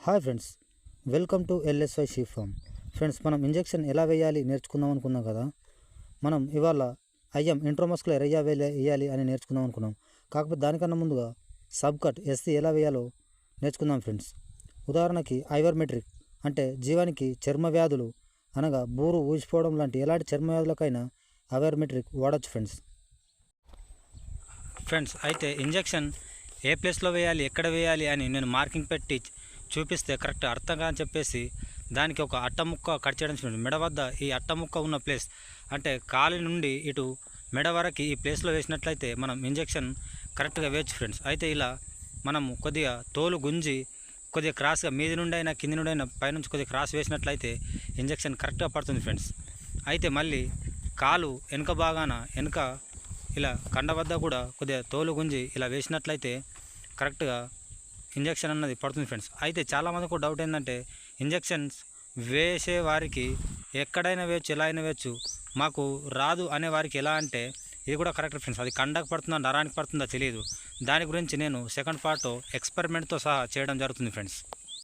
Hi friends, welcome to LSY sheep farm. Friends, మనం injection ఎలా వేయాలి నేర్చుకుందాం అనుకున్నాం కదా. మనం ఇవాళ ఇంట్రోమస్కులర్ ఎలా వేయాలి అని నేర్చుకుందాం అనుకున్నాం. కాకపోతే దానికన్నా ముందుగా సబ్ కట్ ఎస్సీ ఎలా వేయాలో నేర్చుకుందాం ఫ్రెండ్స్. ఉదాహరణకి ఐవర్మెట్రిక్ అంటే జీవానికి చర్మ వ్యాధులు అనగా బూరు ఊసిపోవడం లాంటి ఎలాంటి చర్మ వ్యాధులకైనా ఐవర్మెట్రిక్ వాడచ్చు ఫ్రెండ్స్. అయితే ఇంజెక్షన్ ఏ ప్లేస్లో వేయాలి, ఎక్కడ వేయాలి అని నేను మార్కింగ్ పెట్టి చూపిస్తే కరెక్ట్ అర్థం కాని చెప్పేసి దానికి ఒక అట్టముక్క కట్ చేయడం చూడండి. మెడ వద్ద ఈ అట్టముక్క ఉన్న ప్లేస్ అంటే కాలి నుండి ఇటు మెడ వరకు ఈ ప్లేస్లో వేసినట్లయితే మనం ఇంజెక్షన్ కరెక్ట్గా వేయచ్చు ఫ్రెండ్స్. అయితే ఇలా మనము కొద్దిగా తోలు గుంజి కొద్దిగా క్రాస్గా మీది నుండి అయినా కింది నుండి అయినా పైనుంచి కొద్దిగా క్రాస్ వేసినట్లయితే ఇంజెక్షన్ కరెక్ట్గా పడుతుంది ఫ్రెండ్స్. అయితే మళ్ళీ కాలు వెనుక ఇలా కండ వద్ద కూడా కొద్దిగా తోలు గుంజి ఇలా వేసినట్లయితే కరెక్ట్గా ఇంజెక్షన్ అన్నది పడుతుంది ఫ్రెండ్స్. అయితే చాలామందికి డౌట్ ఏంటంటే ఇంజెక్షన్స్ వేసే వారికి ఎక్కడైనా వేయచ్చు, ఎలా అయినా వేయచ్చు, మాకు రాదు అనే వారికి ఎలా అంటే ఇది కూడా కరెక్ట్ ఫ్రెండ్స్. అది కండకు పడుతుందా నరానికి పడుతుందా తెలియదు. దాని గురించి నేను సెకండ్ పార్ట్ ఎక్స్పెరిమెంట్తో సహా చేయడం జరుగుతుంది ఫ్రెండ్స్.